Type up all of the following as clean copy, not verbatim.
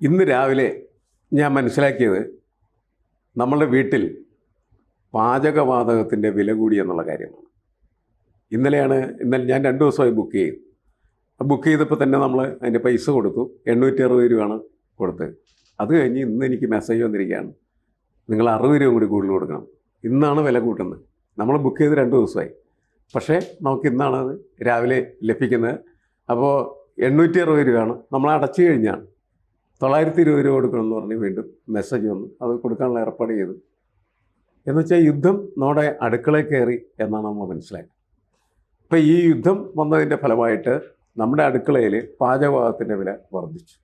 ഇന്ന് രാവിലെ ഞാൻ മനസ്സിലാക്കിയത് നമ്മളുടെ വീട്ടിൽ പാചകവാതകത്തിൻ്റെ വില കൂടി എന്നുള്ള കാര്യമാണ്. ഇന്നലെ ഞാൻ 2 ദിവസമായി ബുക്ക് ചെയ്തപ്പോൾ തന്നെ നമ്മൾ അതിൻ്റെ പൈസ കൊടുത്തു. 860 രൂപയാണ് കൊടുത്തത്. അത് കഴിഞ്ഞ് ഇന്ന് എനിക്ക് മെസ്സേജ് വന്നിരിക്കുകയാണ്, നിങ്ങൾ 60 രൂപ കൂടി കൂടുതൽ കൊടുക്കണം. ഇന്നാണ് വില കൂട്ടുന്നത്. നമ്മൾ ബുക്ക് ചെയ്ത് 2 ദിവസമായി, പക്ഷേ നമുക്ക് ഇന്നാണ് അത് രാവിലെ ലഭിക്കുന്നത്. അപ്പോൾ 860 രൂപയാണ്. നമ്മൾ അടച്ചു കഴിഞ്ഞാണ് 920 രൂപ കൊടുക്കണമെന്ന് പറഞ്ഞ് വീണ്ടും മെസ്സേജ് വന്നു. അത് കൊടുക്കാനുള്ള ഏർപ്പാട് ചെയ്തു. എന്ന് വെച്ചാൽ യുദ്ധം നമ്മുടെ അടുക്കളയിൽ കയറി എന്നാണ് നമ്മൾ മനസ്സിലാക്കുന്നത്. അപ്പോൾ ഈ യുദ്ധം വന്നതിൻ്റെ ഫലമായിട്ട് നമ്മുടെ അടുക്കളയിൽ പാചകവാതകത്തിൻ്റെ വില വർദ്ധിച്ചു.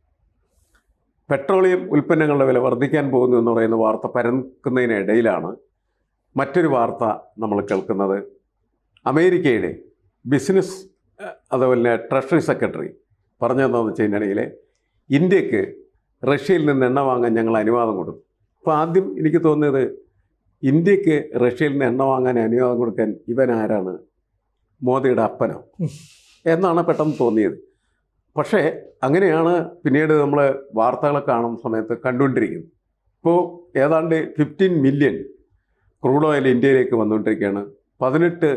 പെട്രോളിയം ഉൽപ്പന്നങ്ങളുടെ വില വർദ്ധിക്കാൻ പോകുന്നു എന്ന് പറയുന്ന വാർത്ത പരക്കുന്നതിനിടയിലാണ് മറ്റൊരു വാർത്ത നമ്മൾ കേൾക്കുന്നത്. അമേരിക്കയുടെ ബിസിനസ് അതുപോലെ ട്രഷറി സെക്രട്ടറി പറഞ്ഞതെന്താണെന്ന് വെച്ച് കഴിഞ്ഞാൽ ഇന്ത്യക്ക് റഷ്യയിൽ നിന്ന് എണ്ണ വാങ്ങാൻ ഞങ്ങൾ അനുവാദം കൊടുത്തു. അപ്പോൾ ആദ്യം എനിക്ക് തോന്നിയത് ഇന്ത്യക്ക് റഷ്യയിൽ നിന്ന് എണ്ണ വാങ്ങാൻ അനുവാദം കൊടുക്കാൻ ഇവൻ ആരാണ്, മോദിയുടെ അപ്പനോ എന്നാണ് പെട്ടെന്ന് തോന്നിയത്. പക്ഷേ അങ്ങനെയാണ് പിന്നീട് നമ്മൾ വാർത്തകൾ കാണുന്ന സമയത്ത് കണ്ടുകൊണ്ടിരിക്കുന്നത്. ഇപ്പോൾ ഏതാണ്ട് 15 മില്യൺ ക്രൂഡ് ഓയിൽ ഇന്ത്യയിലേക്ക് വന്നുകൊണ്ടിരിക്കുകയാണ്. 18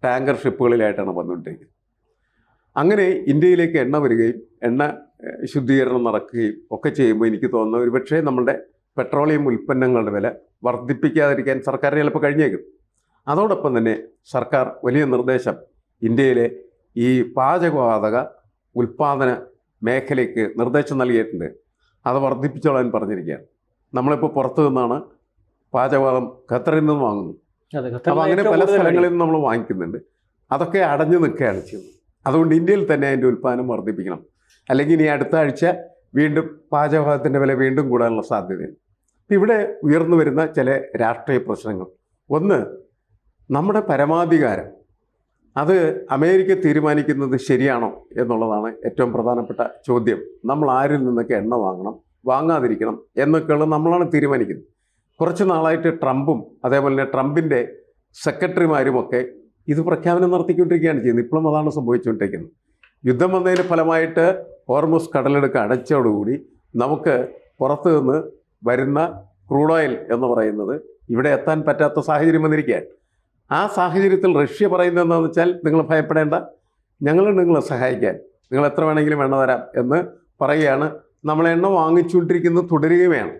ടാങ്കർ ഷിപ്പുകളിലായിട്ടാണ് വന്നുകൊണ്ടിരിക്കുന്നത്. അങ്ങനെ ഇന്ത്യയിലേക്ക് എണ്ണ വരികയും എണ്ണ ശുദ്ധീകരണം നടക്കുകയും ഒക്കെ ചെയ്യുമ്പോൾ എനിക്ക് തോന്നുന്നു ഒരുപക്ഷേ നമ്മുടെ പെട്രോളിയം ഉൽപ്പന്നങ്ങളുടെ വില വർദ്ധിപ്പിക്കാതിരിക്കാൻ സർക്കാരിന് ചിലപ്പോൾ കഴിഞ്ഞേക്കും. അതോടൊപ്പം തന്നെ സർക്കാർ വലിയ നിർദ്ദേശം ഇന്ത്യയിലെ ഈ പാചകവാതക ഉൽപ്പാദന മേഖലയ്ക്ക് നിർദ്ദേശം നൽകിയിട്ടുണ്ട്. അത് വർദ്ധിപ്പിച്ചോളാൻ പറഞ്ഞിരിക്കുകയാണ്. നമ്മളിപ്പോൾ പുറത്തു നിന്നാണ് പാചകവാതം ഖത്തറിൽ നിന്ന് വാങ്ങുന്നു. അപ്പോൾ അങ്ങനെ പല സ്ഥലങ്ങളിൽ നിന്ന് നമ്മൾ വാങ്ങിക്കുന്നുണ്ട്. അതൊക്കെ അടഞ്ഞു നിൽക്കുകയാണ് ചെയ്യുന്നത്. അതുകൊണ്ട് ഇന്ത്യയിൽ തന്നെ അതിൻ്റെ ഉൽപ്പാദനം വർദ്ധിപ്പിക്കണം. അല്ലെങ്കിൽ ഇനി അടുത്ത ആഴ്ച വീണ്ടും പാചകവാതകത്തിൻ്റെ വില വീണ്ടും കൂടാനുള്ള സാധ്യതയുണ്ട്. ഇവിടെ ഉയർന്നു വരുന്ന ചില രാഷ്ട്രീയ പ്രശ്നങ്ങൾ, ഒന്ന്, നമ്മുടെ പരമാധികാരം അത് അമേരിക്ക തീരുമാനിക്കുന്നത് ശരിയാണോ എന്നുള്ളതാണ് ഏറ്റവും പ്രധാനപ്പെട്ട ചോദ്യം. നമ്മൾ ആരിൽ നിന്നൊക്കെ എണ്ണ വാങ്ങണം, വാങ്ങാതിരിക്കണം എന്നൊക്കെയുള്ളത് നമ്മളാണ് തീരുമാനിക്കുന്നത്. കുറച്ച് നാളായിട്ട് ട്രംപും അതേപോലെ തന്നെ ട്രംപിൻ്റെ സെക്രട്ടറിമാരുമൊക്കെ ഇത് പ്രഖ്യാപനം നടത്തിക്കൊണ്ടിരിക്കുകയാണ് ചെയ്യുന്നത്. ഇപ്പോഴും അതാണ് സംഭവിച്ചുകൊണ്ടിരിക്കുന്നത്. യുദ്ധം വന്നതിന് ഫലമായിട്ട് ഹോർമുസ് കടലെടുക്ക് അടച്ചതോടുകൂടി നമുക്ക് പുറത്തു നിന്ന് വരുന്ന ക്രൂഡ് ഓയിൽ എന്ന് പറയുന്നത് ഇവിടെ എത്താൻ പറ്റാത്ത സാഹചര്യം വന്നിരിക്കുകയാണ്. ആ സാഹചര്യത്തിൽ റഷ്യ പറയുന്നത് എന്താണെന്ന് വെച്ചാൽ, നിങ്ങൾ ഭയപ്പെടേണ്ട, ഞങ്ങൾ നിങ്ങളെ സഹായിക്കാൻ, നിങ്ങൾ എത്ര വേണമെങ്കിലും എണ്ണ തരാം എന്ന് പറയുകയാണ്. നമ്മൾ എണ്ണ വാങ്ങിച്ചുകൊണ്ടിരിക്കുന്നത് തുടരുകയുമാണ്.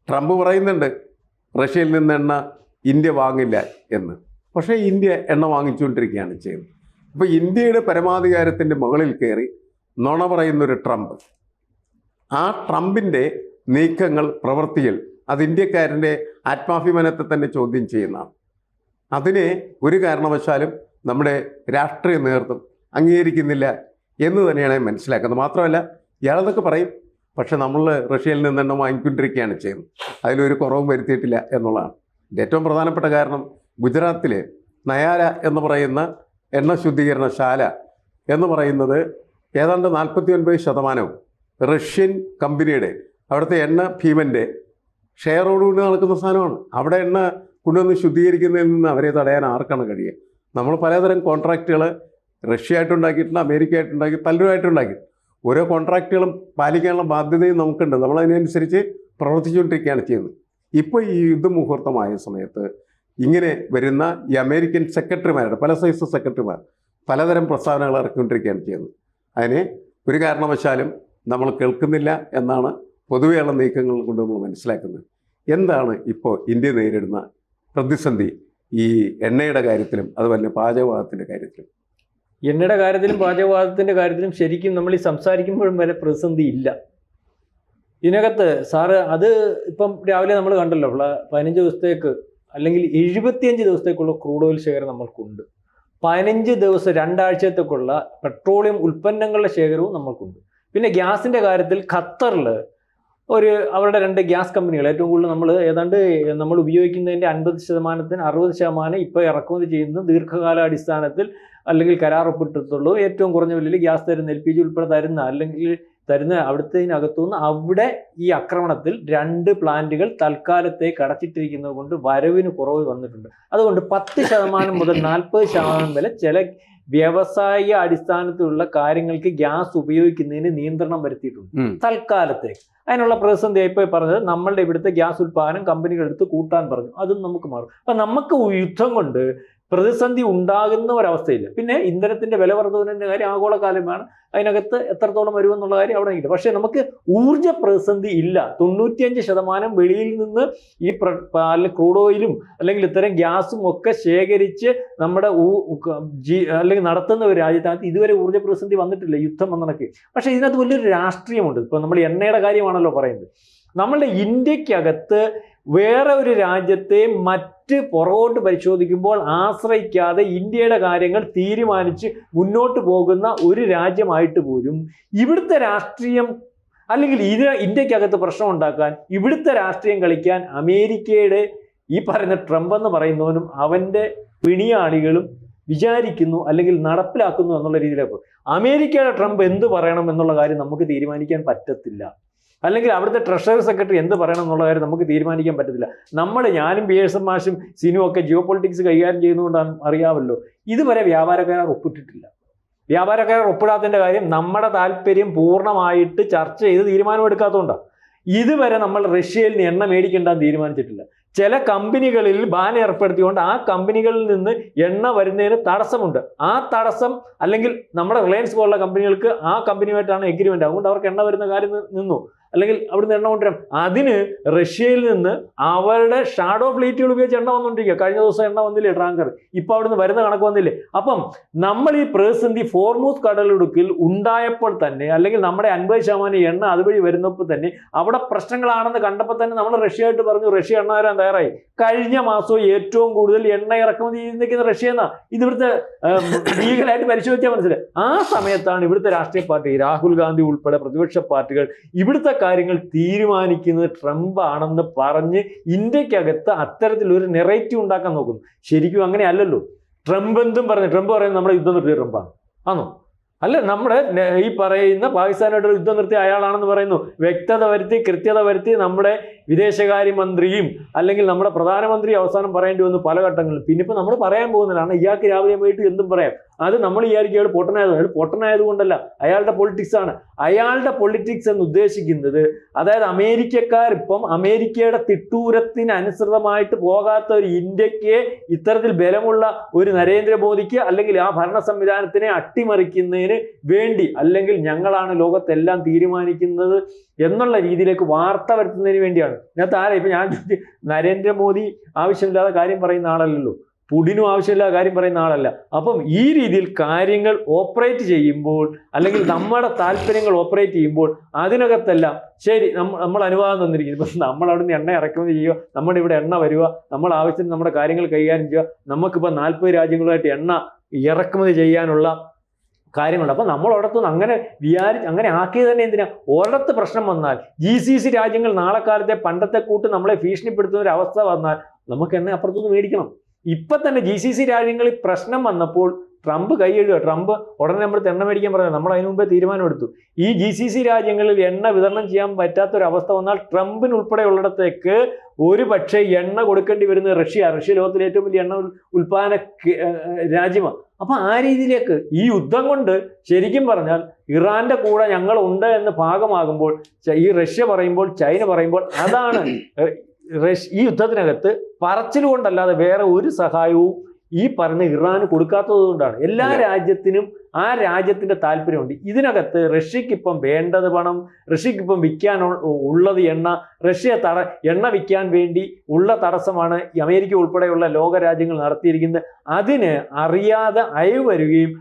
ട്രംപ് പറയുന്നുണ്ട് റഷ്യയിൽ നിന്ന് എണ്ണ ഇന്ത്യ വാങ്ങില്ല എന്ന്. പക്ഷേ ഇന്ത്യ എണ്ണ വാങ്ങിച്ചുകൊണ്ടിരിക്കുകയാണ് ചെയ്യുന്നത്. അപ്പോൾ ഇന്ത്യയുടെ പരമാധികാരത്തിൻ്റെ മുകളിൽ കയറി നുണ പറയുന്നൊരു ട്രംപ്, ആ ട്രംപിൻ്റെ നീക്കങ്ങൾ, പ്രവൃത്തികൾ അത് ഇന്ത്യക്കാരൻ്റെ ആത്മാഭിമാനത്തെ തന്നെ ചോദ്യം ചെയ്യുന്നതാണ്. അതിനെ ഒരു കാരണവശാലും നമ്മുടെ രാഷ്ട്രീയ നേതൃത്വം അംഗീകരിക്കുന്നില്ല എന്ന് തന്നെയാണ് മനസ്സിലാക്കുന്നത്. മാത്രമല്ല ഇയാളെന്നൊക്കെ പറയും, പക്ഷെ നമ്മൾ റഷ്യയിൽ നിന്ന് എണ്ണ വാങ്ങിക്കൊണ്ടിരിക്കുകയാണ് ചെയ്യുന്നത്, അതിലൊരു കുറവും വരുത്തിയിട്ടില്ല എന്നുള്ളതാണ്. ഇത് ഏറ്റവും പ്രധാനപ്പെട്ട കാരണം ഗുജറാത്തിൽ നയാര എന്ന് പറയുന്ന എണ്ണ ശുദ്ധീകരണശാല എന്ന് പറയുന്നത് ഏതാണ്ട് 49% റഷ്യൻ കമ്പനിയുടെ, അവിടുത്തെ എണ്ണ ഭീമൻ്റെ ഷെയറോടുകൂടി നടക്കുന്ന സാധനമാണ്. അവിടെ എണ്ണ കൊണ്ടുവന്ന് ശുദ്ധീകരിക്കുന്നതിൽ നിന്ന് അവരെ തടയാൻ ആർക്കാണ് കഴിയുക? നമ്മൾ പലതരം കോൺട്രാക്റ്റുകൾ റഷ്യ ആയിട്ടുണ്ടാക്കിയിട്ടുണ്ട്, അമേരിക്ക ആയിട്ടുണ്ടാക്കി, പലരുമായിട്ടുണ്ടാക്കി. ഓരോ കോൺട്രാക്റ്റുകളും പാലിക്കാനുള്ള ബാധ്യതയും നമുക്കുണ്ട്. നമ്മളതിനനുസരിച്ച് പ്രവർത്തിച്ചുകൊണ്ടിരിക്കുകയാണ് ചെയ്യുന്നത്. ഇപ്പോൾ ഈ യുദ്ധമുഹൂർത്തമായ സമയത്ത് ഇങ്ങനെ വരുന്ന ഈ അമേരിക്കൻ സെക്രട്ടറിമാരുടെ, പല സൈസ് സെക്രട്ടറിമാർ പലതരം പ്രസ്താവനകൾ ഇറക്കിക്കൊണ്ടിരിക്കുകയാണ് ചെയ്യുന്നത്. അതിനെ ഒരു കാരണവശാലും നമ്മൾ കേൾക്കുന്നില്ല എന്നാണ് പൊതുവെയുള്ള നീക്കങ്ങൾ കൊണ്ട് നമ്മൾ മനസ്സിലാക്കുന്നത്. എന്താണ് ഇപ്പോൾ ഇന്ത്യ നേരിടുന്ന പ്രതിസന്ധി ഈ എണ്ണയുടെ കാര്യത്തിലും അതുപോലെ പാചകവാതകത്തിൻ്റെ കാര്യത്തിലും? എണ്ണയുടെ കാര്യത്തിലും പാചകവാതകത്തിൻ്റെ കാര്യത്തിലും ശരിക്കും നമ്മൾ ഈ സംസാരിക്കുമ്പോഴും വരെ പ്രതിസന്ധി ഇല്ല. ഇതിനകത്ത് സാറ് അത് ഇപ്പം രാവിലെ നമ്മൾ കണ്ടല്ലോ, 15 ദിവസത്തേക്ക് അല്ലെങ്കിൽ 75 ദിവസത്തേക്കുള്ള ക്രൂഡ് ഓയിൽ ശേഖരം നമ്മൾക്കുണ്ട്. 15 ദിവസം 2 ആഴ്ചത്തേക്കുള്ള പെട്രോളിയം ഉൽപ്പന്നങ്ങളുടെ ശേഖരവും നമ്മൾക്കുണ്ട്. പിന്നെ ഗ്യാസിൻ്റെ കാര്യത്തിൽ ഖത്തറിൽ അവരുടെ 2 ഗ്യാസ് കമ്പനികൾ ഏറ്റവും കൂടുതൽ നമ്മൾ ഉപയോഗിക്കുന്നതിൻ്റെ 50%, 60% ഇപ്പോൾ ഇറക്കുമതി ചെയ്യുന്നത് ദീർഘകാലാടിസ്ഥാനത്തിൽ അല്ലെങ്കിൽ കരാർ ഒപ്പിട്ടിട്ടുള്ളൂ. ഏറ്റവും കുറഞ്ഞ വിലയിൽ ഗ്യാസ് തരുന്ന, LPG ഉൾപ്പെടെ തരുന്ന അവിടുത്തതിനകത്തുനിന്ന് അവിടെ ഈ ആക്രമണത്തിൽ 2 പ്ലാന്റുകൾ തൽക്കാലത്തേക്ക് അടച്ചിട്ടിരിക്കുന്നത് കൊണ്ട് വരവിന് കുറവ് വന്നിട്ടുണ്ട്. അതുകൊണ്ട് 10% മുതൽ 40% വരെ ചില വ്യവസായ അടിസ്ഥാനത്തിലുള്ള കാര്യങ്ങൾക്ക് ഗ്യാസ് ഉപയോഗിക്കുന്നതിന് നിയന്ത്രണം വരുത്തിയിട്ടുണ്ട് തൽക്കാലത്തേക്ക്. അതിനുള്ള പ്രതിസന്ധി ഇപ്പോൾ പറഞ്ഞത് നമ്മളുടെ ഇവിടുത്തെ ഗ്യാസ് ഉൽപ്പാദനം കമ്പനികളെടുത്ത് കൂട്ടാൻ പറഞ്ഞു, അതും നമുക്ക് മാറും. അപ്പം നമുക്ക് യുദ്ധം കൊണ്ട് പ്രതിസന്ധി ഉണ്ടാകുന്ന ഒരവസ്ഥയില്ല. പിന്നെ ഇന്ധനത്തിന്റെ വില വർധനവിന്റെ കാര്യം ആഗോളകാലമാണ്, അതിനകത്ത് എത്രത്തോളം വരുമെന്നുള്ള കാര്യം അവിടെ ഇല്ല. പക്ഷേ നമുക്ക് ഊർജ്ജ പ്രതിസന്ധി ഇല്ല. 95% വെളിയിൽ നിന്ന് ഈ ക്രൂഡ് ഓയിലും അല്ലെങ്കിൽ ഇത്തരം ഗ്യാസും ഒക്കെ ശേഖരിച്ച് നമ്മുടെ അല്ലെങ്കിൽ നടത്തുന്ന ഒരു രാജ്യത്തിനകത്ത് ഇതുവരെ ഊർജ്ജ പ്രതിസന്ധി വന്നിട്ടില്ല, യുദ്ധം വന്നിടയ്ക്ക്. പക്ഷേ ഇതിനകത്ത് വലിയൊരു രാഷ്ട്രീയമുണ്ട്. ഇപ്പോൾ നമ്മൾ എണ്ണയുടെ കാര്യമാണല്ലോ പറയുന്നത്. നമ്മളുടെ ഇന്ത്യക്കകത്ത് വേറെ ഒരു രാജ്യത്തെ മറ്റ് പുറകോട്ട് പരിശോധിക്കുമ്പോൾ ആശ്രയിക്കാതെ ഇന്ത്യയുടെ കാര്യങ്ങൾ തീരുമാനിച്ച് മുന്നോട്ട് പോകുന്ന ഒരു രാജ്യമായിട്ട് പോലും ഇവിടുത്തെ രാഷ്ട്രീയം അല്ലെങ്കിൽ ഇന്ത്യക്കകത്ത് പ്രശ്നം ഉണ്ടാക്കാൻ, ഇവിടുത്തെ രാഷ്ട്രീയം കളിക്കാൻ അമേരിക്കയുടെ ഈ പറയുന്ന ട്രംപ് എന്ന് പറയുന്നവനും അവൻ്റെ പിണിയാളികളും വിചാരിക്കുന്നു അല്ലെങ്കിൽ നടപ്പിലാക്കുന്നു എന്നുള്ള രീതിയിലേക്ക്. അമേരിക്കയുടെ ട്രംപ് എന്ത് പറയണം എന്നുള്ള കാര്യം നമുക്ക് തീരുമാനിക്കാൻ പറ്റത്തില്ല. അല്ലെങ്കിൽ അവിടുത്തെ ട്രഷറി സെക്രട്ടറി എന്ത് പറയണം എന്നുള്ള കാര്യം നമുക്ക് തീരുമാനിക്കാൻ പറ്റത്തില്ല. ഞാനും പിയേഴ്സൺ മാഷും സിനുവും ഒക്കെ ജിയോ പൊളിറ്റിക്സ് കൈകാര്യം ചെയ്യുന്നതുകൊണ്ടാണ് അറിയാമല്ലോ, ഇതുവരെ വ്യാപാര കരാർ ഒപ്പിട്ടിട്ടില്ല. വ്യാപാര കരാർ ഒപ്പിടാത്തതിൻ്റെ കാര്യം നമ്മുടെ താല്പര്യം പൂർണ്ണമായിട്ട് ചർച്ച ചെയ്ത് തീരുമാനമെടുക്കാത്തതുകൊണ്ടാണ്. ഇതുവരെ നമ്മൾ റഷ്യയിൽ നിന്ന് എണ്ണ മേടിക്കേണ്ടെന്ന് തീരുമാനിച്ചിട്ടില്ല. ചില കമ്പനികളിൽ ബാൻ ഏർപ്പെടുത്തിക്കൊണ്ട് ആ കമ്പനികളിൽ നിന്ന് എണ്ണ വരുന്നതിന് തടസ്സമുണ്ട്. ആ തടസ്സം അല്ലെങ്കിൽ നമ്മുടെ റിലയൻസ് പോലുള്ള കമ്പനികൾക്ക് ആ കമ്പനിയുമായിട്ടാണ് എഗ്രിമെന്റ്, അതുകൊണ്ട് അവർക്ക് എണ്ണ വരുന്ന കാര്യം നിന്നു. അല്ലെങ്കിൽ അവിടുന്ന് എണ്ണ കൊണ്ടുവരാം. അതിന് റഷ്യയിൽ നിന്ന് അവരുടെ ഷാഡോ ഫ്ലീറ്റുകൾ ഉപയോഗിച്ച് എണ്ണ വന്നുകൊണ്ടിരിക്കുക. കഴിഞ്ഞ ദിവസം എണ്ണ വന്നില്ലേ ടാങ്കർ, ഇപ്പം അവിടുന്ന് വരുന്ന കണക്ക് വന്നില്ലേ. അപ്പം നമ്മൾ ഈ പ്രതിസന്ധി ഫോർമൂസ് കടലിടുക്കിൽ ഉണ്ടായപ്പോൾ തന്നെ, അല്ലെങ്കിൽ നമ്മുടെ 50% എണ്ണ അതുവഴി വരുന്നപ്പോൾ തന്നെ അവിടെ പ്രശ്നങ്ങളാണെന്ന് കണ്ടപ്പോൾ തന്നെ നമ്മൾ റഷ്യയായിട്ട് പറഞ്ഞു, റഷ്യ എണ്ണ വരാൻ തയ്യാറായി. കഴിഞ്ഞ മാസവും ഏറ്റവും കൂടുതൽ എണ്ണ ഇറക്കുമതി ചെയ്തിരിക്കുന്ന റഷ്യ എന്നാ. ഇത് ഇവിടുത്തെ ലീഗലായിട്ട് പരിശോധിച്ചാൽ മനസ്സിലായി. ആ സമയത്താണ് ഇവിടുത്തെ രാഷ്ട്രീയ പാർട്ടി, രാഹുൽ ഗാന്ധി ഉൾപ്പെടെ പ്രതിപക്ഷ പാർട്ടികൾ ഇവിടുത്തെ കാര്യങ്ങൾ തീരുമാനിക്കുന്നത് ട്രംപ് ആണെന്ന് പറഞ്ഞ് ഇന്ത്യക്കകത്ത് അത്തരത്തിലൊരു നെറേറ്റീവ് ഉണ്ടാക്കാൻ നോക്കുന്നു. ശരിക്കും അങ്ങനെ അല്ലല്ലോ. ട്രംപ് എന്തും പറഞ്ഞു, ട്രംപ് പറയുന്നത് നമ്മുടെ യുദ്ധം നിർത്തിയ ട്രംപാണ് ആണോ? അല്ല, നമ്മുടെ ഈ പറയുന്ന പാകിസ്ഥാനായിട്ട് യുദ്ധം നിർത്തിയ അയാളാണെന്ന് പറയുന്നു. വ്യക്തത വരുത്തി, കൃത്യത വരുത്തി നമ്മുടെ വിദേശകാര്യമന്ത്രിയും അല്ലെങ്കിൽ നമ്മുടെ പ്രധാനമന്ത്രി അവസാനം പറയേണ്ടി വന്നു പല ഘട്ടങ്ങളിലും. പിന്നെ ഇപ്പം നമ്മൾ പറയാൻ പോകുന്നതാണ്, ഇയാൾക്ക് രാവിലെ പോയിട്ട് എന്തും പറയാം. അത് നമ്മൾ വിചാരിക്കും അയാൾ പൊട്ടനായതുകൊണ്ടല്ല, അയാളുടെ പൊളിറ്റിക്സ് ആണ്. അയാളുടെ പൊളിറ്റിക്സ് എന്ന് ഉദ്ദേശിക്കുന്നത്, അതായത് അമേരിക്കക്കാർ ഇപ്പം അമേരിക്കയുടെ തിട്ടൂരത്തിന് അനുസൃതമായിട്ട് പോകാത്ത ഒരു ഇന്ത്യക്ക് ഇത്തരത്തിൽ ബലമുള്ള ഒരു നരേന്ദ്രമോദിക്ക് അല്ലെങ്കിൽ ആ ഭരണ സംവിധാനത്തിനെ അട്ടിമറിക്കുന്നതിന് വേണ്ടി, അല്ലെങ്കിൽ ഞങ്ങളാണ് ലോകത്തെല്ലാം തീരുമാനിക്കുന്നത് എന്നുള്ള രീതിയിലേക്ക് വാർത്ത വരുത്തുന്നതിന് വേണ്ടിയാണ്. ഇതിനകത്ത് ആരാ ഇപ്പം ഞാൻ നരേന്ദ്രമോദി ആവശ്യമില്ലാതെ കാര്യം പറയുന്ന ആളല്ലല്ലോ, പുടിനും ആവശ്യമില്ലാത്ത കാര്യം പറയുന്ന ആളല്ല. അപ്പം ഈ രീതിയിൽ കാര്യങ്ങൾ ഓപ്പറേറ്റ് ചെയ്യുമ്പോൾ, അല്ലെങ്കിൽ നമ്മുടെ താല്പര്യങ്ങൾ ഓപ്പറേറ്റ് ചെയ്യുമ്പോൾ അതിനകത്തെല്ലാം ശരി നമ്മൾ അനുവാദം തന്നിരിക്കുന്നു. ഇപ്പം നമ്മൾ അവിടെ നിന്ന് എണ്ണ ഇറക്കുമതി ചെയ്യുക, നമ്മുടെ ഇവിടെ എണ്ണ വരിക, നമ്മൾ ആവശ്യത്തിന് നമ്മുടെ കാര്യങ്ങൾ കൈകാര്യം ചെയ്യുക. നമുക്കിപ്പോൾ 40 രാജ്യങ്ങളുമായിട്ട് എണ്ണ ഇറക്കുമതി ചെയ്യാനുള്ള കാര്യങ്ങളുണ്ട്. അപ്പം നമ്മൾ ഒരിടത്തുനിന്ന് അങ്ങനെ ആക്കിയത് തന്നെ എന്തിനാ? ഒരിടത്ത് പ്രശ്നം വന്നാൽ GCC രാജ്യങ്ങൾ നാളെ കാലത്തെ പണ്ടത്തെ കൂട്ട് നമ്മളെ ഭീഷണിപ്പെടുത്തുന്ന ഒരു അവസ്ഥ വന്നാൽ നമുക്ക് എണ്ണ അപ്പുറത്തുനിന്ന് മേടിക്കണം. ഇപ്പം തന്നെ GCC രാജ്യങ്ങളിൽ പ്രശ്നം വന്നപ്പോൾ ട്രംപ് കൈയെഴുതുക. ട്രംപ് ഉടനെ നമ്മൾ എണ്ണ മേടിക്കാൻ പറഞ്ഞു. നമ്മൾ അതിനു മുമ്പേ തീരുമാനമെടുത്തു. ഈ GCC രാജ്യങ്ങളിൽ എണ്ണ വിതരണം ചെയ്യാൻ പറ്റാത്തൊരവസ്ഥ വന്നാൽ ട്രംപിന് ഉൾപ്പെടെയുള്ളിടത്തേക്ക് ഒരു പക്ഷേ എണ്ണ കൊടുക്കേണ്ടി വരുന്നത് റഷ്യ ലോകത്തിലെ ഏറ്റവും വലിയ എണ്ണ ഉൽപ്പാദന രാജ്യമാണ്. അപ്പം ആ രീതിയിലേക്ക് ഈ യുദ്ധം കൊണ്ട് ശരിക്കും പറഞ്ഞാൽ ഇറാന്റെ കൂടെ ഞങ്ങളുണ്ട് എന്ന് ഭാഗമാകുമ്പോൾ, ഈ റഷ്യ പറയുമ്പോൾ, ചൈന പറയുമ്പോൾ, അതാണ് ഈ യുദ്ധത്തിനകത്ത് പറച്ചിൽ കൊണ്ടല്ലാതെ വേറെ ഒരു സഹായവും ഈ പറഞ്ഞ ഇറാന് കൊടുക്കാത്തത് കൊണ്ടാണ്. എല്ലാ രാജ്യത്തിനും ആ രാജ്യത്തിന്റെ താല്പര്യമുണ്ട്. ഇതിനകത്ത് റഷ്യക്കിപ്പം വേണ്ടത് പണം, റഷ്യക്കിപ്പം വിൽക്കാൻ ഉള്ളത് എണ്ണ, എണ്ണ വിൽക്കാൻ വേണ്ടി ഉള്ള തടസ്സമാണ് അമേരിക്ക ഉൾപ്പെടെയുള്ള ലോകരാജ്യങ്ങൾ നടത്തിയിരിക്കുന്നത്. അതിന് അറിയാതെ അയവ് വരികയും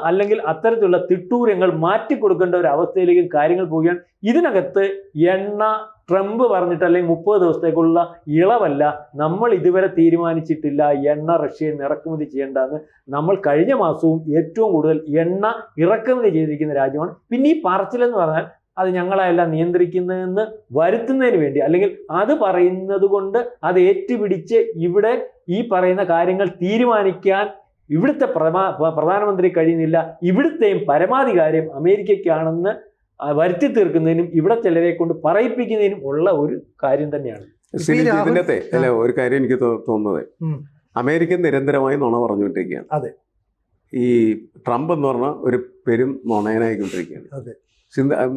അല്ലെങ്കിൽ അത്തരത്തിലുള്ള തിട്ടൂരങ്ങൾ മാറ്റിക്കൊടുക്കേണ്ട ഒരു അവസ്ഥയിലേക്ക് കാര്യങ്ങൾ പോവുകയാണ്. ഇതിനകത്ത് എണ്ണ ട്രംപ് പറഞ്ഞിട്ട് അല്ലെങ്കിൽ 30 ദിവസത്തേക്കുള്ള ഇളവല്ല, നമ്മൾ ഇതുവരെ തീരുമാനിച്ചിട്ടില്ല എണ്ണ റഷ്യയിൽ നിന്ന് ഇറക്കുമതി ചെയ്യേണ്ടതെന്ന്. നമ്മൾ കഴിഞ്ഞ മാസവും ഏറ്റവും കൂടുതൽ എണ്ണ ഇറക്കുമതി ചെയ്തിരിക്കുന്ന രാജ്യമാണ്. പിന്നെ ഈ പറച്ചിലെന്ന് പറഞ്ഞാൽ അത് ഞങ്ങളെല്ലാം നിയന്ത്രിക്കുന്നതെന്ന് വരുത്തുന്നതിന് വേണ്ടി, അല്ലെങ്കിൽ അത് പറയുന്നത് കൊണ്ട് അത് ഏറ്റുപിടിച്ച് ഇവിടെ ഈ പറയുന്ന കാര്യങ്ങൾ തീരുമാനിക്കാൻ ഇവിടുത്തെ പ്രധാനമന്ത്രി കഴിയുന്നില്ല. ഇവിടുത്തെയും പരമാധികാരം അമേരിക്കയ്ക്കാണെന്ന് വരുത്തി തീർക്കുന്നതിനും ഇവിടെ ചിലരെ കൊണ്ട് പറയിപ്പിക്കുന്നതിനും ഉള്ള ഒരു കാര്യം തന്നെയാണ്. ഇതിനകത്തെ അല്ല, ഒരു കാര്യം എനിക്ക് തോന്നുന്നത്, അമേരിക്ക നിരന്തരമായി നുണ പറഞ്ഞുകൊണ്ടിരിക്കുകയാണ്. അതെ, ഈ ട്രംപ് എന്ന് പറഞ്ഞാൽ ഒരു പെരും നുണയനായിക്കൊണ്ടിരിക്കുകയാണ്. അതെ,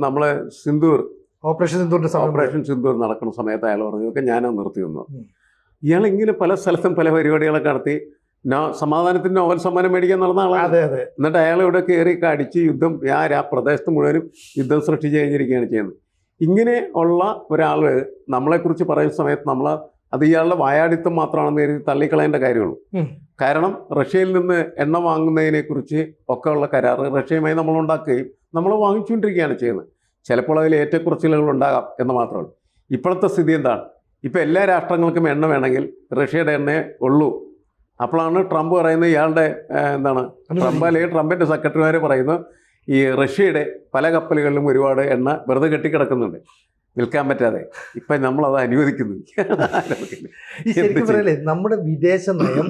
നമ്മളെ സിന്ദൂർ ഓപ്പറേഷൻ സിന്ദൂറിന്റെ സമയം ഓപ്പറേഷൻ സിന്ദൂർ നടക്കുന്ന സമയത്ത് അയാൾ പറഞ്ഞു ഇതൊക്കെ ഞാനത് നിർത്തി നിന്നു. ഇയാൾ ഇങ്ങനെ പല സ്ഥലത്തും പല പരിപാടികളൊക്കെ നടത്തി സമാധാനത്തിന് നോബൽ സമ്മാനം മേടിക്കാൻ നടന്ന ആളാണ്. അതെ അതെ. എന്നിട്ട് അയാൾ ഇവിടെ കയറി അടിച്ച് യുദ്ധം ആ പ്രദേശത്ത് മുഴുവനും യുദ്ധം സൃഷ്ടിച്ച് കഴിഞ്ഞിരിക്കുകയാണ് ചെയ്യുന്നത്. ഇങ്ങനെ ഉള്ള ഒരാൾ നമ്മളെക്കുറിച്ച് പറയുന്ന സമയത്ത് നമ്മൾ അത് ഇയാളുടെ വായാടിത്തം മാത്രമാണെന്ന് കരുതി തള്ളിക്കളയേണ്ട കാര്യമുള്ളൂ. കാരണം റഷ്യയിൽ നിന്ന് എണ്ണ വാങ്ങുന്നതിനെക്കുറിച്ച് ഒക്കെ ഉള്ള കരാറ് റഷ്യയുമായി നമ്മൾ ഉണ്ടാക്കുകയും നമ്മൾ വാങ്ങിച്ചുകൊണ്ടിരിക്കുകയാണ് ചെയ്യുന്നത്. ചിലപ്പോൾ അതിൽ ഏറ്റക്കുറച്ചിലുകൾ ഉണ്ടാകാം എന്ന് മാത്രമേ. ഇപ്പോഴത്തെ സ്ഥിതി എന്താണ്? ഇപ്പോൾ എല്ലാ രാഷ്ട്രങ്ങൾക്കും എണ്ണ വേണമെങ്കിൽ റഷ്യയുടെ എണ്ണയെ ഉള്ളൂ. അപ്പോഴാണ് ട്രംപ് പറയുന്നത്, ഇയാളുടെ എന്താണ് ട്രംപ് അല്ലെങ്കിൽ ട്രംപിൻ്റെ സെക്രട്ടറിമാർ പറയുന്നത് ഈ റഷ്യയുടെ പല കപ്പലുകളിലും ഒരുപാട് എണ്ണ വെറുതെ കെട്ടിക്കിടക്കുന്നുണ്ട് വിൽക്കാൻ പറ്റാതെ. ഇപ്പം നമ്മളത് അനുവദിക്കുന്നു. ഈ ശരിക്കും പറയല്ലേ നമ്മുടെ വിദേശ നയം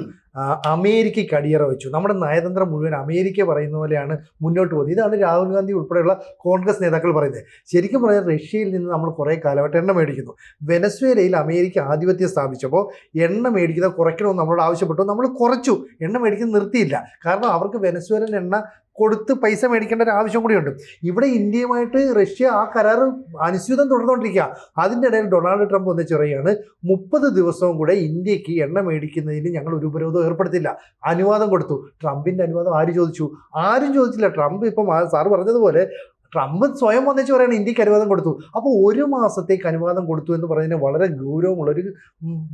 അമേരിക്കയ്ക്ക് അടിയറ വെച്ചു. നമ്മുടെ നയതന്ത്രം മുഴുവൻ അമേരിക്ക പറയുന്ന പോലെയാണ് മുന്നോട്ട് പോകുന്നത്. ഇതാണ് രാഹുൽ ഗാന്ധി ഉൾപ്പെടെയുള്ള കോൺഗ്രസ് നേതാക്കൾ പറയുന്നത്. ശരിക്കും പറഞ്ഞാൽ റഷ്യയിൽ നിന്ന് നമ്മൾ കുറേ കാലമായിട്ട് എണ്ണ മേടിക്കുന്നു. വെനസ്വേലയിൽ അമേരിക്ക ആധിപത്യം സ്ഥാപിച്ചപ്പോൾ എണ്ണ മേടിക്കുന്നത് കുറയ്ക്കണമെന്ന് നമ്മളോട് ആവശ്യപ്പെട്ടു. നമ്മൾ കുറച്ചു, എണ്ണ മേടിക്കുന്നത് നിർത്തിയില്ല. കാരണം അവർക്ക് വെനസ്വേലൻ എണ്ണ കൊടുത്ത് പൈസ മേടിക്കേണ്ട ഒരു ആവശ്യം കൂടിയുണ്ട്. ഇവിടെ ഇന്ത്യയുമായിട്ട് റഷ്യ ആ കരാർ അനുസ്യൂതം തുടർന്നുകൊണ്ടിരിക്കുക. അതിൻ്റെ ഇടയിൽ ഡൊണാൾഡ് ട്രംപ് വന്ന് പറയുകയാണ് 30 ദിവസവും കൂടെ ഇന്ത്യക്ക് എണ്ണ മേടിക്കുന്നതിന് ഞങ്ങൾ ഒരു ഉപരോധം ഏർപ്പെടുത്തില്ല, അനുവാദം കൊടുത്തു. ട്രംപിൻ്റെ അനുവാദം ആര് ചോദിച്ചു? ആരും ചോദിച്ചില്ല. ട്രംപ് ഇപ്പം സാറ് പറഞ്ഞതുപോലെ ട്രംപ് സ്വയം വന്നിച്ച് പറയാണ് ഇന്ത്യക്ക് അനുവാദം കൊടുത്തു. അപ്പോൾ 1 മാസത്തേക്ക് അനുവാദം കൊടുത്തു എന്ന് പറയുന്നതിന് വളരെ ഗൗരവമുള്ളൊരു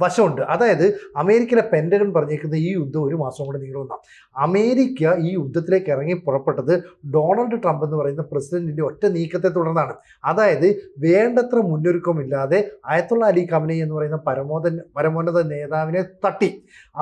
വശമുണ്ട്. അതായത് അമേരിക്കയിലെ പെൻറ്റഗൺ പറഞ്ഞേക്കുന്നത് ഈ യുദ്ധം 1 മാസം കൂടെ നീളുമെന്നാണ്. അമേരിക്ക ഈ യുദ്ധത്തിലേക്ക് ഇറങ്ങി പുറപ്പെട്ടത് ഡൊണാൾഡ് ട്രംപ് എന്ന് പറയുന്ന പ്രസിഡന്റിൻ്റെ ഒറ്റ നീക്കത്തെ തുടർന്നാണ്. അതായത് വേണ്ടത്ര മുന്നൊരുക്കമില്ലാതെ അയത്തുള്ള അലി ഖമനൈ എന്ന് പറയുന്ന പരമോന്നത നേതാവിനെ തട്ടി.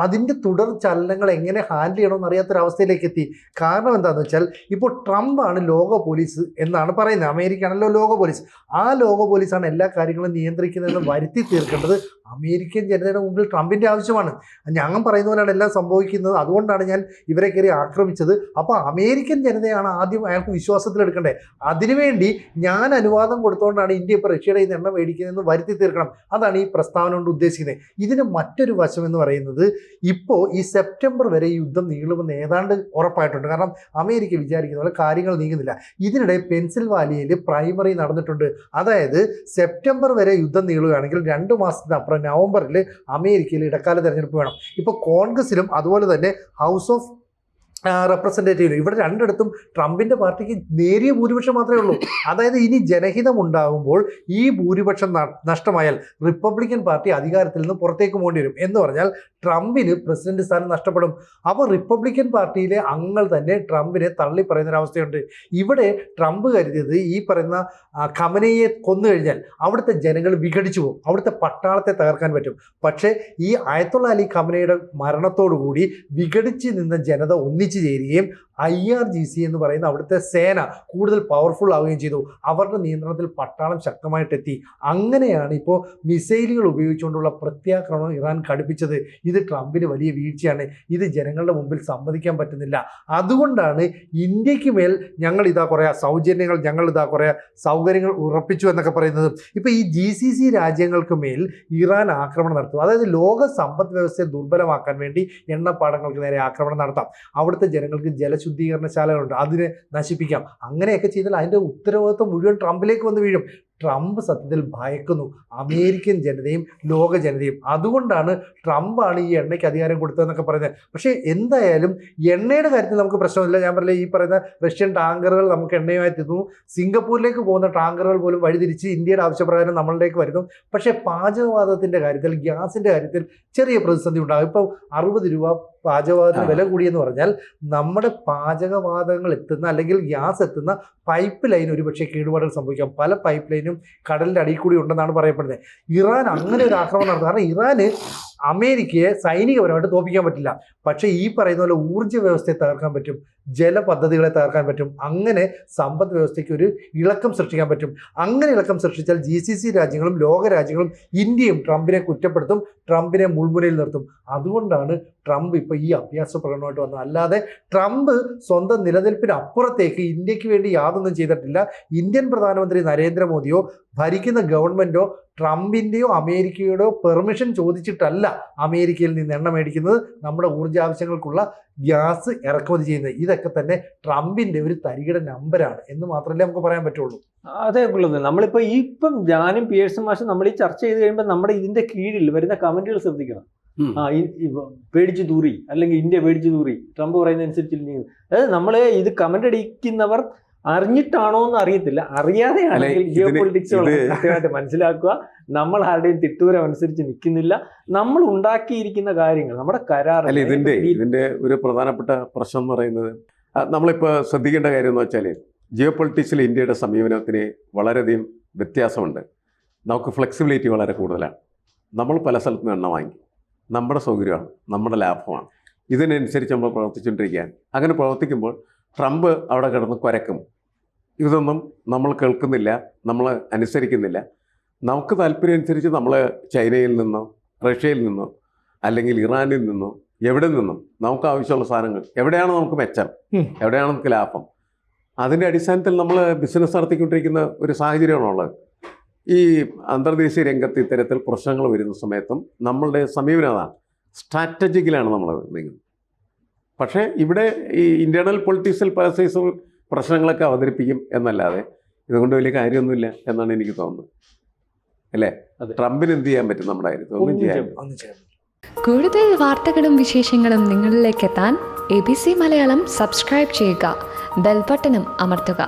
അതിൻ്റെ തുടർ ചലനങ്ങൾ എങ്ങനെ ഹാൻഡിൽ ചെയ്യണമെന്ന് അറിയാത്തൊരവസ്ഥയിലേക്ക് എത്തി. കാരണം എന്താണെന്ന് വെച്ചാൽ ഇപ്പോൾ ട്രംപാണ് ലോക പോലീസ് എന്നാണ് പറയുന്നത്. അമേരിക്ക ആണല്ലോ ലോക പോലീസ്. ആ ലോക പോലീസാണ് എല്ലാ കാര്യങ്ങളും നിയന്ത്രിക്കുന്നതെന്ന് വരുത്തി തീർക്കേണ്ടത് അമേരിക്കൻ ജനതയുടെ മുമ്പിൽ ട്രംപിൻ്റെ ആവശ്യമാണ്. ഞങ്ങൾ പറയുന്ന പോലെയാണ് എല്ലാം സംഭവിക്കുന്നത്. അതുകൊണ്ടാണ് ഞാൻ ഇവരെ കയറി ആക്രമിച്ചത്. അപ്പോൾ അമേരിക്കൻ ജനതയാണ് ആദ്യം അയാൾക്ക് വിശ്വാസത്തിലെടുക്കേണ്ടത്. അതിനുവേണ്ടി ഞാൻ അനുവാദം കൊടുത്തുകൊണ്ടാണ് ഇന്ത്യ ഇപ്പോൾ റഷ്യയുടെ ഈ എണ്ണ മേടിക്കുന്നതെന്ന് വരുത്തി തീർക്കണം. അതാണ് ഈ പ്രസ്താവന കൊണ്ട് ഉദ്ദേശിക്കുന്നത്. ഇതിന് മറ്റൊരു വശം എന്ന് പറയുന്നത്, ഇപ്പോൾ ഈ സെപ്റ്റംബർ വരെ ഈ യുദ്ധം നീളുമെന്ന് ഏതാണ്ട് ഉറപ്പായിട്ടുണ്ട്. കാരണം അമേരിക്ക വിചാരിക്കുന്ന പോലെ കാര്യങ്ങൾ നീങ്ങുന്നില്ല. ഇതിനിടെ പെൻസിൽവാനിയയിൽ പ്രൈമറി നടന്നിട്ടുണ്ട്. അതായത് സെപ്റ്റംബർ വരെ യുദ്ധം നീളുകയാണെങ്കിൽ 2 മാസത്തിനപ്പുറം നവംബറിൽ അമേരിക്കയിൽ ഇടക്കാല തെരഞ്ഞെടുപ്പ് വേണം. ഇപ്പോൾ കോൺഗ്രസിലും അതുപോലെ തന്നെ ഹൗസ് ഓഫ് റെപ്രസെൻറ്റേറ്റീവ് ഇവിടെ രണ്ടിടത്തും ട്രംപിൻ്റെ പാർട്ടിക്ക് നേരിയ ഭൂരിപക്ഷം മാത്രമേ ഉള്ളൂ. അതായത് ഇനി ജനഹിതം ഉണ്ടാകുമ്പോൾ ഈ ഭൂരിപക്ഷം നഷ്ടമായാൽ റിപ്പബ്ലിക്കൻ പാർട്ടി അധികാരത്തിൽ നിന്ന് പുറത്തേക്ക് പോകേണ്ടി വരും. എന്ന് പറഞ്ഞാൽ ട്രംപിന് പ്രസിഡന്റ് സ്ഥാനം നഷ്ടപ്പെടും. അപ്പോൾ റിപ്പബ്ലിക്കൻ പാർട്ടിയിലെ അംഗങ്ങൾ തന്നെ ട്രംപിനെ തള്ളി പറയുന്നൊരവസ്ഥയുണ്ട്. ഇവിടെ ട്രംപ് കരുതിയത് ഈ പറയുന്ന ഖമനയെ കൊന്നു കഴിഞ്ഞാൽ അവിടുത്തെ ജനങ്ങൾ വിഘടിച്ചു പോകും, അവിടുത്തെ പട്ടാളത്തെ തകർക്കാൻ പറ്റും. പക്ഷേ ഈ അയത്തുള്ള അലി ഖമനയുടെ മരണത്തോടുകൂടി വിഘടിച്ച് നിന്ന ജനത ഒന്നിച്ചു ചേരുകയും IRGC എന്ന് പറയുന്ന അവിടുത്തെ സേന കൂടുതൽ പവർഫുൾ ആവുകയും ചെയ്തു. അവരുടെ നിയന്ത്രണത്തിൽ പട്ടാളം ശക്തമായിട്ടെത്തി. അങ്ങനെയാണ് ഇപ്പോൾ മിസൈലുകൾ ഉപയോഗിച്ചുകൊണ്ടുള്ള പ്രത്യാക്രമണം ഇറാൻ കടുപ്പിച്ചത്. ഇത് ട്രംപിന് വലിയ വീഴ്ചയാണ്. ഇത് ജനങ്ങളുടെ മുമ്പിൽ സമ്മതിക്കാൻ പറ്റുന്നില്ല. അതുകൊണ്ടാണ് ഇന്ത്യക്ക് മേൽ ഞങ്ങളിതാ കുറേ സൗജന്യങ്ങൾ, ഞങ്ങളിതാ കുറേ സൗകര്യങ്ങൾ ഉറപ്പിച്ചു എന്നൊക്കെ പറയുന്നത്. ഇപ്പോൾ ഈ GCC രാജ്യങ്ങൾക്ക് മേൽ ഇറാൻ ആക്രമണം നടത്തും. അതായത് ലോക സമ്പദ് വ്യവസ്ഥയെ ദുർബലമാക്കാൻ വേണ്ടി എണ്ണപ്പാടങ്ങൾക്ക് നേരെ ആക്രമണം നടത്താം. അവിടുത്തെ ജനങ്ങൾക്ക് ജലശുദ്ധീകരണശാലകളുണ്ട്, അതിനെ നശിപ്പിക്കാം. അങ്ങനെയൊക്കെ ചെയ്താൽ അതിൻ്റെ ഉത്തരവാദിത്വം മുഴുവൻ ട്രംപിലേക്ക് വന്ന് വീഴും. ട്രംപ് സത്യത്തിൽ ഭയക്കുന്നു അമേരിക്കൻ ജനതയും ലോക ജനതയും. അതുകൊണ്ടാണ് ട്രംപാണ് ഈ എണ്ണയ്ക്ക് അധികാരം കൊടുത്തതെന്നൊക്കെ പറയുന്നത്. പക്ഷേ എന്തായാലും എണ്ണയുടെ കാര്യത്തിൽ നമുക്ക് പ്രശ്നമില്ല. ഞാൻ പറഞ്ഞില്ല, ഈ പറയുന്ന റഷ്യൻ ടാങ്കറുകൾ നമുക്ക് എണ്ണയുമായി എത്തുന്നു. സിംഗപ്പൂരിലേക്ക് പോകുന്ന ടാങ്കറുകൾ പോലും വഴിതിരിച്ച് ഇന്ത്യയുടെ ആവശ്യപ്രകാരം നമ്മളിലേക്ക് വരുന്നു. പക്ഷേ പാചകവാതകത്തിൻ്റെ കാര്യത്തിൽ, ഗ്യാസിൻ്റെ കാര്യത്തിൽ ചെറിയ പ്രതിസന്ധി ഉണ്ടാകും. ഇപ്പോൾ 60 രൂപ പാചകവാതത്തിന് വില കൂടിയെന്ന് പറഞ്ഞാൽ നമ്മുടെ പാചകവാതകങ്ങൾ എത്തുന്ന അല്ലെങ്കിൽ ഗ്യാസ് എത്തുന്ന പൈപ്പ് ലൈൻ ഒരുപക്ഷെ കേടുപാടുകൾ സംഭവിക്കാം. പല പൈപ്പ് ലൈനും കടലിൻ്റെ അടിയിൽ കൂടി ഉണ്ടെന്നാണ് പറയപ്പെടുന്നത്. ഇറാൻ അങ്ങനെ ഒരു ആക്രമണം നടത്തും. കാരണം ഇറാന് അമേരിക്കയെ സൈനികപരമായിട്ട് തോൽപ്പിക്കാൻ പറ്റില്ല. പക്ഷേ ഈ പറയുന്ന പോലെ ഊർജ്ജ വ്യവസ്ഥയെ തകർക്കാൻ പറ്റും, ജലപദ്ധതികളെ തകർക്കാൻ പറ്റും. അങ്ങനെ സമ്പദ് വ്യവസ്ഥയ്ക്ക് ഒരു ഇളക്കം സൃഷ്ടിക്കാൻ പറ്റും. അങ്ങനെ ഇളക്കം സൃഷ്ടിച്ചാൽ GCC രാജ്യങ്ങളും ലോക രാജ്യങ്ങളും ഇന്ത്യയും ട്രംപിനെ കുറ്റപ്പെടുത്തും, ട്രംപിനെ മുൾമുനയിൽ നിർത്തും. അതുകൊണ്ടാണ് ട്രംപ് ഇപ്പോൾ ഈ അഭ്യാസ പ്രകടനമായിട്ട് വന്നത്. അല്ലാതെ ട്രംപ് സ്വന്തം നിലനിൽപ്പിന് അപ്പുറത്തേക്ക് ഇന്ത്യക്ക് വേണ്ടി യാതൊന്നും ചെയ്തിട്ടില്ല. ഇന്ത്യൻ പ്രധാനമന്ത്രി നരേന്ദ്രമോദിയോ ഭരിക്കുന്ന ഗവൺമെൻറ്റോ ട്രംപിൻ്റെയോ അമേരിക്കയുടെയോ പെർമിഷൻ ചോദിച്ചിട്ടല്ല അമേരിക്കയിൽ നിന്ന് എണ്ണ മേടിക്കുന്നത്, നമ്മുടെ ഊർജ്ജാവശ്യങ്ങൾക്കുള്ള ഗ്യാസ് ഇറക്കുമതി ചെയ്യുന്നത്. ഇതൊക്കെ തന്നെ ട്രംപിൻ്റെ ഒരു തരികിട നമ്പറാണ് എന്ന് മാത്രമല്ലേ നമുക്ക് പറയാൻ പറ്റുള്ളൂ. അതേ ഉള്ളത്. നമ്മളിപ്പോൾ ഇപ്പം ഞാനും പിയേഴ്സും മാഷും നമ്മൾ ഈ ചർച്ച ചെയ്ത് കഴിയുമ്പോൾ നമ്മുടെ ഇതിൻ്റെ കീഴിൽ വരുന്ന കമൻറ്റുകൾ ശ്രദ്ധിക്കണം. പേടിച്ചു തൂറി, അല്ലെങ്കിൽ ഇന്ത്യ പേടിച്ചു തൂറി, ട്രംപ് പറയുന്നതനുസരിച്ച്. അതായത് നമ്മൾ ഇത് കമൻ്റ് അടിക്കുന്നവർ അറിഞ്ഞിട്ടാണോ എന്ന് അറിയത്തില്ല, അറിയാതെയാണെങ്കിൽ ജിയോ പൊളിറ്റിക്സ് കൃത്യമായിട്ട് മനസ്സിലാക്കുക. നമ്മൾ ആരുടെയും തിട്ടൂരം അനുസരിച്ച് നിൽക്കുന്നില്ല. നമ്മൾ ഉണ്ടാക്കിയിരിക്കുന്ന കാര്യങ്ങൾ, നമ്മുടെ കരാർ. അല്ല, ഇതിന്റെ ഒരു പ്രധാനപ്പെട്ട പ്രശ്നം എന്ന് പറയുന്നത്, നമ്മളിപ്പോൾ ശ്രദ്ധിക്കേണ്ട കാര്യം എന്ന് വെച്ചാൽ ജിയോ പൊളിറ്റിക്സിൽ ഇന്ത്യയുടെ സമീപനത്തിന് വളരെയധികം വ്യത്യാസമുണ്ട്. നമുക്ക് ഫ്ലെക്സിബിലിറ്റി വളരെ കൂടുതലാണ്. നമ്മൾ പല സ്ഥലത്തുനിന്ന് എണ്ണ വാങ്ങിക്കും, നമ്മുടെ സൗകര്യമാണ്, നമ്മുടെ ലാഭമാണ്. ഇതിനനുസരിച്ച് നമ്മൾ പ്രവർത്തിച്ചുകൊണ്ടിരിക്കുകയാണ്. അങ്ങനെ പ്രവർത്തിക്കുമ്പോൾ ട്രംപ് അവിടെ കിടന്ന് കുരക്കും. ഇതൊന്നും നമ്മൾ കേൾക്കുന്നില്ല, നമ്മൾ അനുസരിക്കുന്നില്ല. നമുക്ക് താല്പര്യം അനുസരിച്ച് നമ്മൾ ചൈനയിൽ നിന്നോ റഷ്യയിൽ നിന്നോ അല്ലെങ്കിൽ ഇറാനിൽ നിന്നോ എവിടെ നിന്നും നമുക്ക് ആവശ്യമുള്ള സാധനങ്ങൾ, എവിടെയാണ് നമുക്ക് മെച്ചം, എവിടെയാണ് നമുക്ക് ലാഭം, അതിൻ്റെ അടിസ്ഥാനത്തിൽ നമ്മൾ ബിസിനസ് നടത്തിക്കൊണ്ടിരിക്കുന്ന ഒരു സാഹചര്യമാണുള്ളത്. ഈ അന്തർദേശീയ രംഗത്ത് ഇത്തരത്തിൽ പ്രശ്നങ്ങൾ വരുന്ന സമയത്തും നമ്മളുടെ സമീപനം അതാണ്, സ്ട്രാറ്റജിക്കലാണ് നമ്മൾ നീങ്ങുന്നത്. പക്ഷേ ഇവിടെ ഈ ഇൻറ്റേർണൽ പൊളിറ്റിക്സിൽ പല സൈസ് പ്രശ്നങ്ങളൊക്കെ അവതരിപ്പിക്കും എന്നല്ലാതെ ഇതുകൊണ്ട് വലിയ കാര്യമൊന്നുമില്ല എന്നാണ് എനിക്ക് തോന്നുന്നത്. അല്ലേ? ട്രംപിന് എന്ത് ചെയ്യാൻ പറ്റും നമ്മുടെ കാര്യത്തിൽ? ഒന്നും ചെയ്യാൻ. കൂടുതൽ വാർത്തകളും വിശേഷങ്ങളും നിങ്ങളിലേക്ക് എത്താൻ ABC മലയാളം സബ്സ്ക്രൈബ് ചെയ്യുക, ബെൽബട്ടനും അമർത്തുക.